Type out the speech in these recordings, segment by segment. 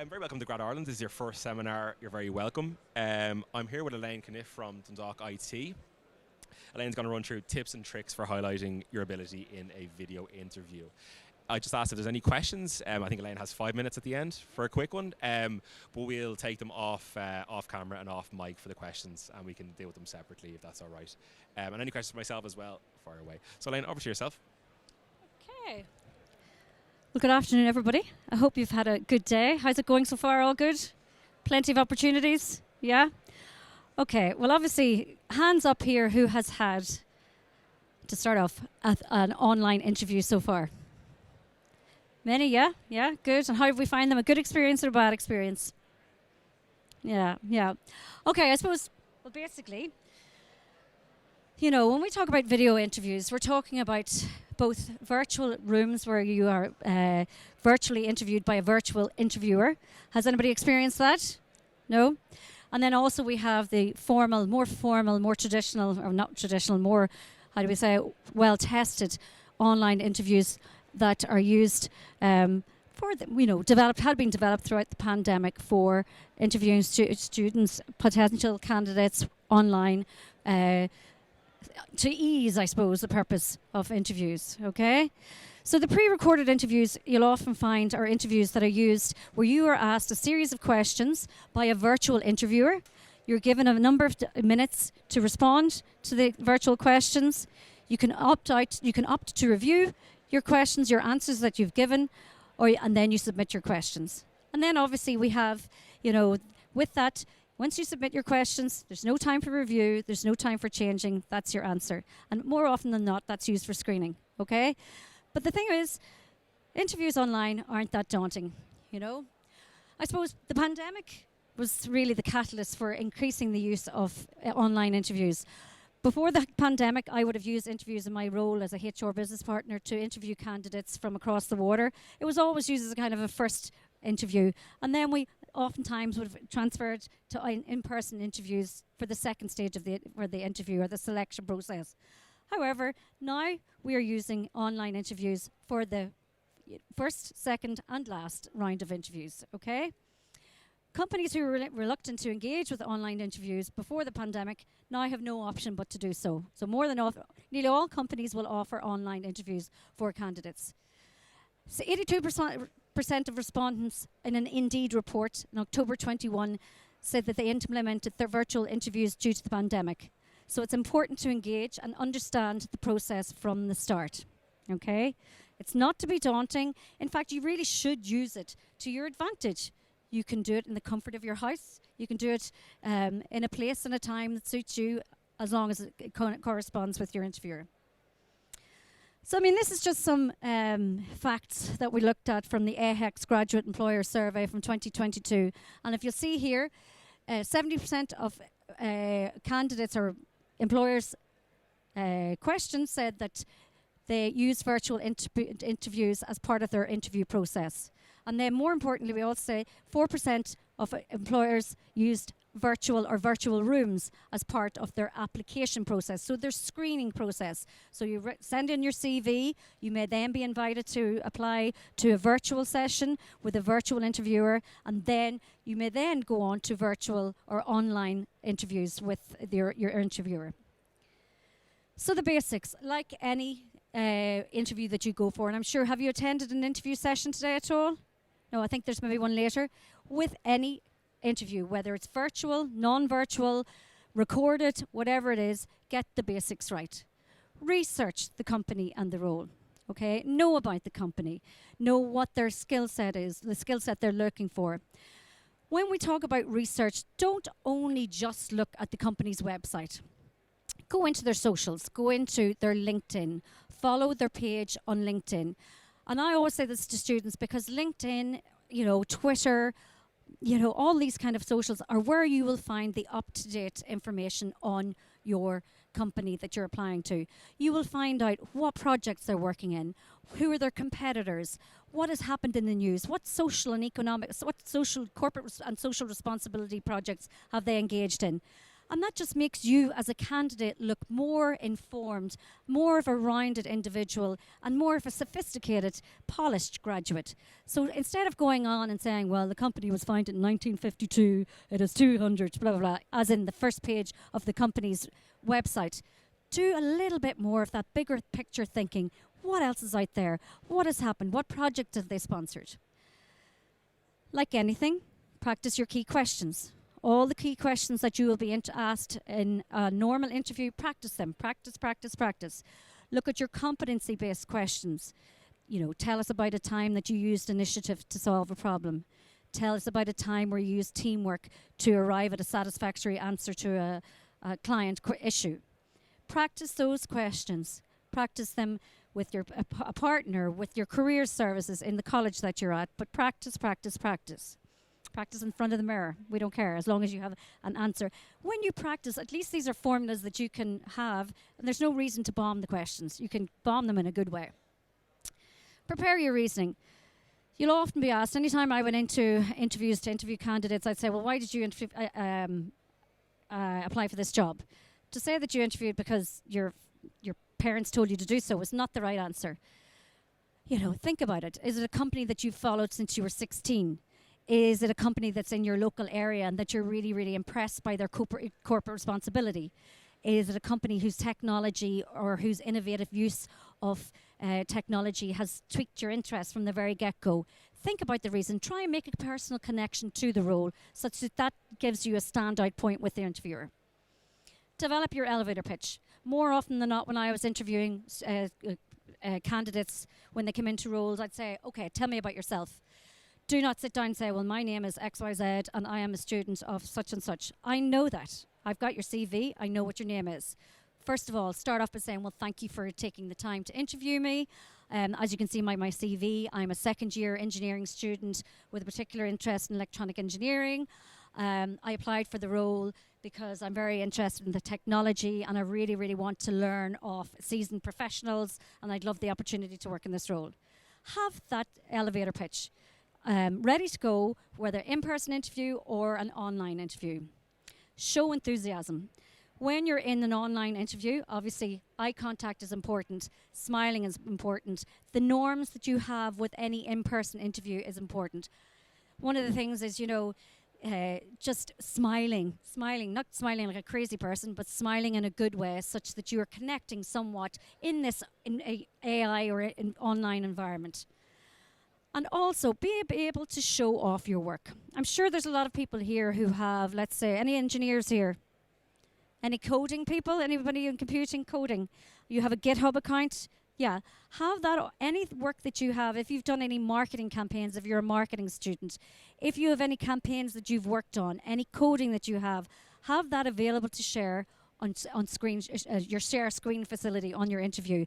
Very welcome to Grad Ireland. This is your first seminar. You're very welcome. I'm here with Elaine Cunniffe from Dundalk IT. Elaine's going to run through tips and tricks for highlighting your ability in a video interview. I just asked if there's any questions. I think Elaine has 5 minutes at the end for a quick one, but we'll take them off camera and off mic for the questions, and we can deal with them separately if that's all right. And any questions for myself as well, fire away. So Elaine, over to yourself. Okay. Well, good afternoon, everybody. I hope you've had a good day. How's it going so far? All good? Plenty of opportunities? Yeah? Okay. Well, obviously, hands up here who has had, to start off, an online interview so far. Many, yeah? Yeah, good. And how have we found them? A good experience or a bad experience? Yeah. Okay, I suppose, well, basically, when we talk about video interviews, we're talking about both virtual rooms where you are virtually interviewed by a virtual interviewer. Has anybody experienced that? No? And then also we have the more traditional, or not traditional, more, how do we say, well-tested online interviews that are used had been developed throughout the pandemic for interviewing students, potential candidates online, to ease, I suppose, the purpose of interviews, okay? So the pre-recorded interviews you'll often find are interviews that are used where you are asked a series of questions by a virtual interviewer. You're given a number of minutes to respond to the virtual questions. You can opt to review your questions, your answers that you've given, and then you submit your questions. And then obviously we have, with that, once you submit your questions, there's no time for review, there's no time for changing, that's your answer. And more often than not, that's used for screening, okay? But the thing is, interviews online aren't that daunting, I suppose the pandemic was really the catalyst for increasing the use of online interviews. Before the pandemic, I would have used interviews in my role as a HR business partner to interview candidates from across the water. It was always used as a kind of a first interview. And then we oftentimes would have transferred to in-person interviews for the second stage of the interview or the selection process. However, now we are using online interviews for the first, second and last round of interviews, okay? Companies who were reluctant to engage with online interviews before the pandemic now have no option but to do so. So nearly all companies will offer online interviews for candidates. So 82% of respondents in an Indeed report in October 21 said that they implemented their virtual interviews due to the pandemic. So it's important to engage and understand the process from the start, okay? It's not to be daunting. In fact, you really should use it to your advantage. You can do it in the comfort of your house. You can do it in a place and a time that suits you, as long as it corresponds with your interviewer. So, this is just some facts that we looked at from the AHEX Graduate Employer Survey from 2022. And if you'll see here, 70% of candidates or employers' questions said that they use virtual interviews as part of their interview process. And then more importantly, we also say 4% of employers used virtual rooms as part of their application process, so their screening process. So you send in your CV, you may then be invited to apply to a virtual session with a virtual interviewer, and then you may then go on to virtual or online interviews with your interviewer. So the basics, like any interview that you go for, and I'm sure, have you attended an interview session today at all? No, I think there's maybe one later. With any interview, whether it's virtual, non-virtual, recorded, whatever it is, get the basics right. Research the company and the role, okay? Know about the company. Know what their skill set is, the skill set they're looking for. When we talk about research, don't only just look at the company's website. Go into their socials, go into their LinkedIn, follow their page on LinkedIn. And I always say this to students because LinkedIn, Twitter, all these kind of socials are where you will find the up-to-date information on your company that you're applying to. You will find out what projects they're working in, who are their competitors, what has happened in the news, what social, corporate and social responsibility projects have they engaged in. And that just makes you as a candidate look more informed, more of a rounded individual, and more of a sophisticated, polished graduate. So instead of going on and saying, well, the company was founded in 1952, it has 200, blah, blah, blah, as in the first page of the company's website, do a little bit more of that bigger picture thinking. What else is out there? What has happened? What project have they sponsored? Like anything, practice your key questions. All the key questions that you will be asked in a normal interview, practice them. Practice, practice, practice. Look at your competency-based questions. Tell us about a time that you used initiative to solve a problem. Tell us about a time where you used teamwork to arrive at a satisfactory answer to a client issue. Practice those questions. Practice them with your a partner, with your career services in the college that you're at. But practice, practice, practice. Practice in front of the mirror. We don't care, as long as you have an answer. When you practice, at least these are formulas that you can have, and there's no reason to bomb the questions. You can bomb them in a good way. Prepare your reasoning. You'll often be asked, anytime I went into interviews to interview candidates, I'd say, well, why did you apply for this job? To say that you interviewed because your parents told you to do so is not the right answer. Think about it. Is it a company that you've followed since you were 16? Is it a company that's in your local area and that you're really, really impressed by their corporate responsibility? Is it a company whose technology or whose innovative use of technology has tweaked your interest from the very get-go? Think about the reason. Try and make a personal connection to the role such that that gives you a standout point with the interviewer. Develop your elevator pitch. More often than not, when I was interviewing candidates when they came into roles, I'd say, okay, tell me about yourself. Do not sit down and say, well, my name is XYZ and I am a student of such and such. I know that. I've got your CV. I know what your name is. First of all, start off by saying, well, thank you for taking the time to interview me. As you can see by my CV, I'm a second-year engineering student with a particular interest in electronic engineering. I applied for the role because I'm very interested in the technology and I really, really want to learn off seasoned professionals, and I'd love the opportunity to work in this role. Have that elevator pitch ready to go, whether in-person interview or an online interview. Show enthusiasm. When you're in an online interview, obviously eye contact is important, smiling is important. The norms that you have with any in-person interview is important. One of the things is, just smiling, not smiling like a crazy person, but smiling in a good way such that you are connecting somewhat in a AI or an online environment. And also, be able to show off your work. I'm sure there's a lot of people here who have, let's say, any engineers here? Any coding people? Anybody in computing coding? You have a GitHub account? Yeah. Have that, any work that you have, if you've done any marketing campaigns, if you're a marketing student, if you have any campaigns that you've worked on, any coding that you have that available to share on screen, your share screen facility on your interview.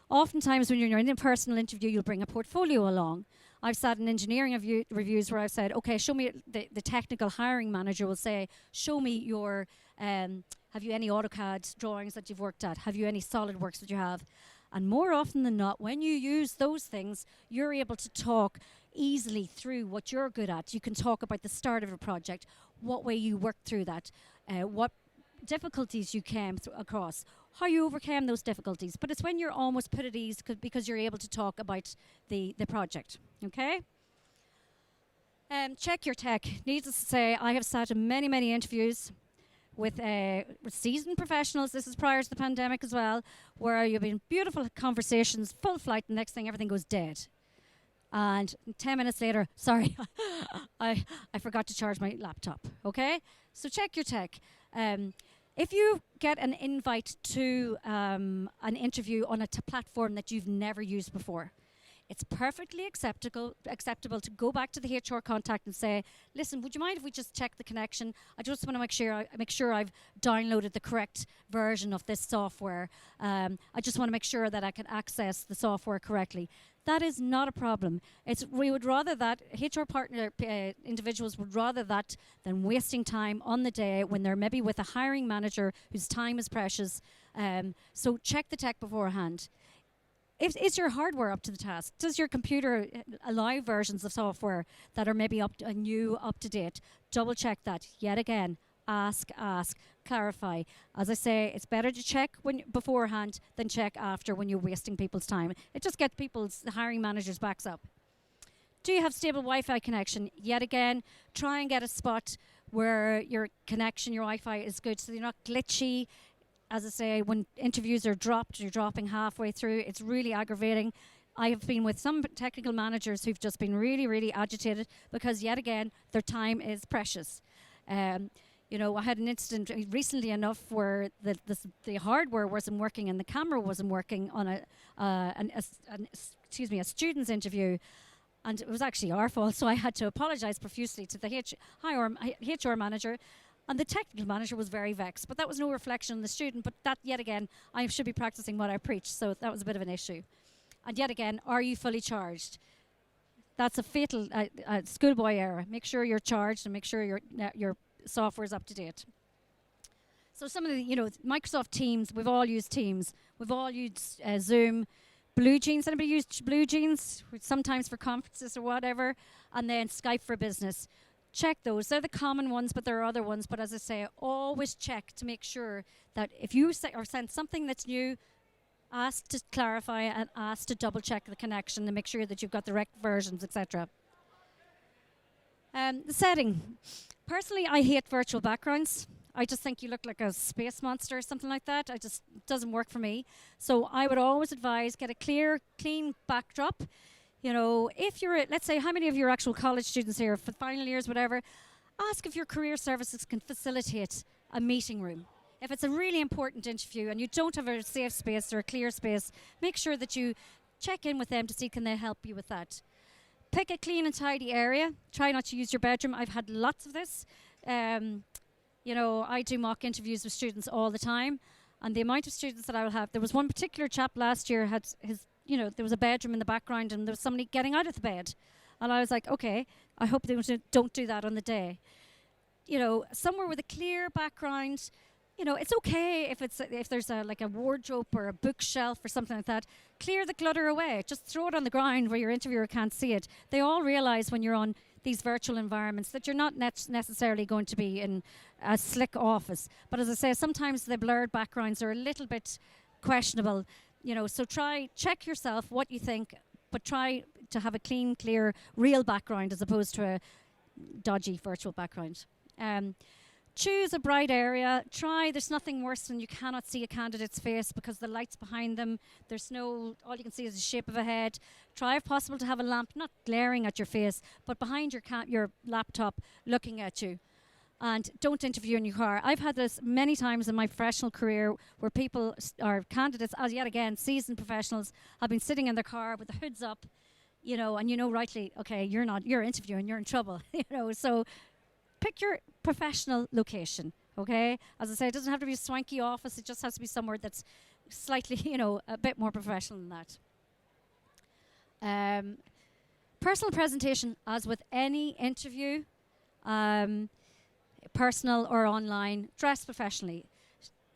Oftentimes when you're in a personal interview, you'll bring a portfolio along. I've sat in engineering reviews where I've said, okay, show me, the technical hiring manager will say, show me your, have you any AutoCAD drawings that you've worked at? Have you any SolidWorks that you have? And more often than not, when you use those things, you're able to talk easily through what you're good at. You can talk about the start of a project, what way you worked through that, what difficulties you came across, how you overcame those difficulties. But it's when you're almost put at ease because you're able to talk about the project. Okay? Check your tech. Needless to say, I have sat in many, many interviews with seasoned professionals. This is prior to the pandemic as well, where you've been beautiful conversations, full flight, and next thing everything goes dead. And 10 minutes later, sorry, I forgot to charge my laptop. Okay? So check your tech. If you get an invite to an interview on a platform that you've never used before, it's perfectly acceptable to go back to the HR contact and say, listen, would you mind if we just check the connection? I just want to make sure I've downloaded the correct version of this software. I just want to make sure that I can access the software correctly. That is not a problem. We would rather that, HR partner individuals would rather that than wasting time on the day when they're maybe with a hiring manager whose time is precious. So check the tech beforehand. Is your hardware up to the task? Does your computer allow versions of software that are maybe up to date? Double check that. Yet again, ask, clarify. As I say, it's better to check beforehand than check after when you're wasting people's time. It just gets the hiring managers' backs up. Do you have stable Wi-Fi connection? Yet again, try and get a spot where your connection, your Wi-Fi is good, so you're not glitchy. As I say, when interviews are dropped, you're dropping halfway through. It's really aggravating. I have been with some technical managers who've just been really, really agitated because, yet again, their time is precious. You know, I had an incident recently enough where the hardware wasn't working and the camera wasn't working on a student's interview. And it was actually our fault, so I had to apologise profusely to the HR manager. And the technical manager was very vexed. But that was no reflection on the student. But that, yet again, I should be practising what I preach. So that was a bit of an issue. And yet again, are you fully charged? That's a fatal schoolboy error. Make sure you're charged and make sure your software is up to date. So some of the, Microsoft Teams, we've all used Teams. We've all used Zoom. Blue Jeans, anybody used Blue Jeans? Sometimes for conferences or whatever. And then Skype for Business. Check those. They're the common ones, but there are other ones. But as I say, always check to make sure that if you send something that's new, ask to clarify and ask to double check the connection and make sure that you've got the correct versions, etc. The setting. Personally, I hate virtual backgrounds. I just think you look like a space monster or something like that. It doesn't work for me. So I would always advise get a clear, clean backdrop. If you're, let's say, how many of your actual college students here for final years, whatever, ask if your career services can facilitate a meeting room. If it's a really important interview and you don't have a safe space or a clear space, make sure that you check in with them to see can they help you with that. Pick a clean and tidy area. Try not to use your bedroom. I've had lots of this. I do mock interviews with students all the time, and the amount of students that I will have. There was one particular chap last year had there was a bedroom in the background and there was somebody getting out of the bed. And I was like, okay, I hope they don't do that on the day. Somewhere with a clear background, it's okay if there's a wardrobe or a bookshelf or something like that. Clear the clutter away. Just throw it on the ground where your interviewer can't see it. They all realize when you're on these virtual environments that you're not necessarily going to be in a slick office. But as I say, sometimes the blurred backgrounds are a little bit questionable. So check yourself what you think, but try to have a clean, clear, real background as opposed to a dodgy virtual background. Choose a bright area. There's nothing worse than you cannot see a candidate's face because the light's behind them. All you can see is the shape of a head. Try, if possible, to have a lamp not glaring at your face, but behind your laptop looking at you. And don't interview in your car. I've had this many times in my professional career where people or candidates, as yet again, seasoned professionals, have been sitting in their car with the hoods up, and rightly, okay, you're interviewing, you're in trouble, so pick your professional location, okay? As I say, it doesn't have to be a swanky office, it just has to be somewhere that's slightly, a bit more professional than that. Personal presentation, as with any interview, personal or online, dress professionally.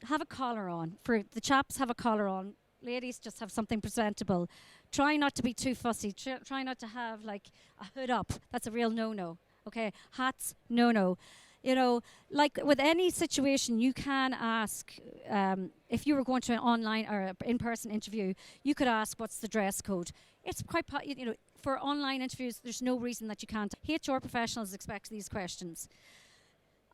Have a collar on. For the chaps, have a collar on. Ladies, just have something presentable. Try not to be too fussy. Try not to have a hood up. That's a real no-no. Okay, hats, no. Like with any situation, you can ask, if you were going to an online or in-person interview, you could ask what's the dress code. It's quite, for online interviews, there's no reason that you can't. HR professionals expect these questions.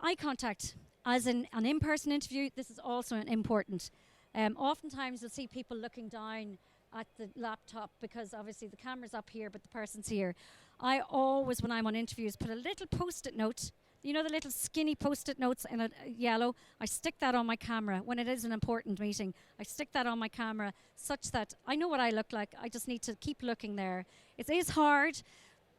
Eye contact. As in an in-person interview, this is also important. Oftentimes you'll see people looking down at the laptop because obviously the camera's up here but the person's here. I always, when I'm on interviews, put a little post-it note, the little skinny post-it notes in a yellow. I stick that on my camera when it is an important meeting. I stick that on my camera such that I know what I look like. I just need to keep looking there. It is hard,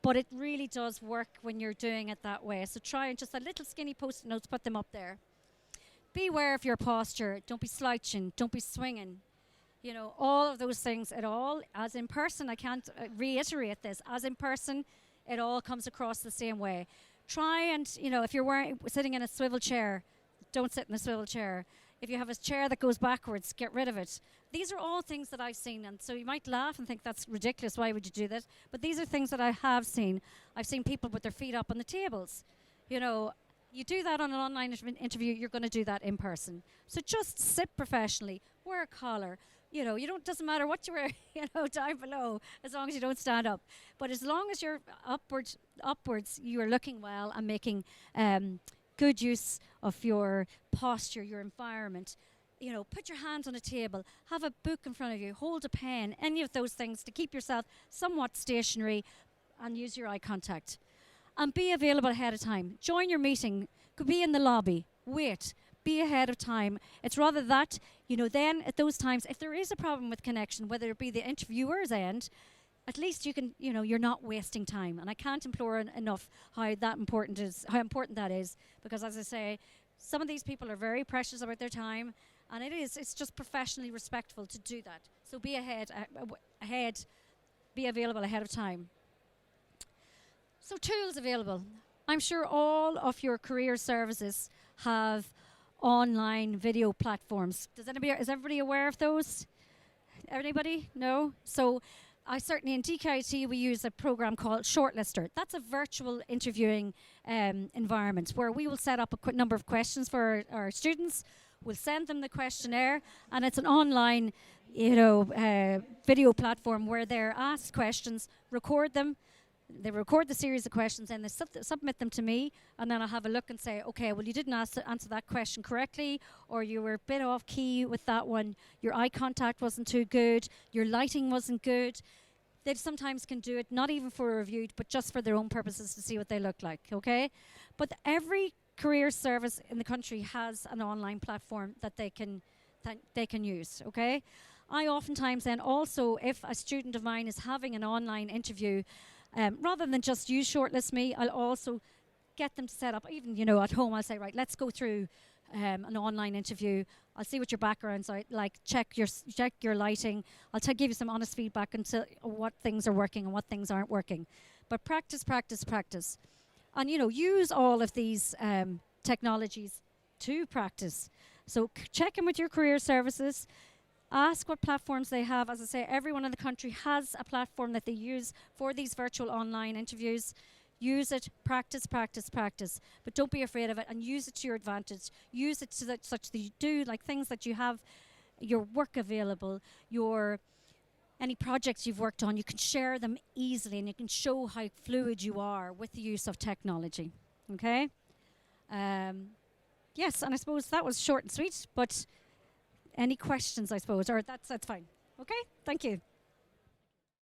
but it really does work when you're doing it that way. So try and just a little skinny post-it notes, put them up there. Be aware of your posture. Don't be slouching. Don't be swinging. All of those things at all. As in person, I can't reiterate this. As in person, it all comes across the same way. Try and, if you're sitting in a swivel chair, don't sit in a swivel chair. If you have a chair that goes backwards, get rid of it. These are all things that I've seen, and so you might laugh and think that's ridiculous, why would you do that? But these are things that I have seen. I've seen people with their feet up on the tables. You do that on an online interview, you're going to do that in person. So just sit professionally, wear a collar. You know, you don't. Doesn't matter what you wear. You know, down below, as long as you don't stand up. But as long as you're upwards, you are looking well and making good use of your posture, your environment. You know, put your hands on a table, have a book in front of you, hold a pen, any of those things to keep yourself somewhat stationary, and use your eye contact. And be available ahead of time. Join your meeting. Could be in the lobby. Wait. Be ahead of time. It's rather that, you know, then at those times, if there is a problem with connection, whether it be the interviewer's end, at least you can, you know, you're not wasting time. And I can't implore enough how important that is. Because as I say, some of these people are very precious about their time. And it's just professionally respectful to do that. So be be available ahead of time. So tools available. I'm sure all of your career services have online video platforms. Is everybody aware of those? Anybody? No? So I certainly in DKIT we use a program called Shortlister. That's a virtual interviewing environment where we will set up a number of questions for our students. We'll send them the questionnaire, and it's an online, video platform where they're asked questions, record them. They record the series of questions and they submit them to me, and then I'll have a look and say, okay, well, you didn't answer that question correctly, or you were a bit off key with that one, your eye contact wasn't too good, your lighting wasn't good. They sometimes can do it, not even for a review, but just for their own purposes to see what they look like, okay? But every career service in the country has an online platform that they can use, okay? I oftentimes then also, if a student of mine is having an online interview, rather than just you shortlist me, I'll also get them to set up, even, at home, I'll say, right, let's go through an online interview. I'll see what your background's like, check your lighting. I'll give you some honest feedback into what things are working and what things aren't working. But practice, practice, practice. And, use all of these technologies to practice. So check in with your career services. Ask what platforms they have. As I say, everyone in the country has a platform that they use for these virtual online interviews. Use it, practice, practice, practice. But don't be afraid of it, and use it to your advantage. Use it such that you do, like things that you have, your work available, any projects you've worked on, you can share them easily, and you can show how fluid you are with the use of technology. Okay? Yes, and I suppose that was short and sweet, but any questions, I suppose, or that's fine. Okay, thank you.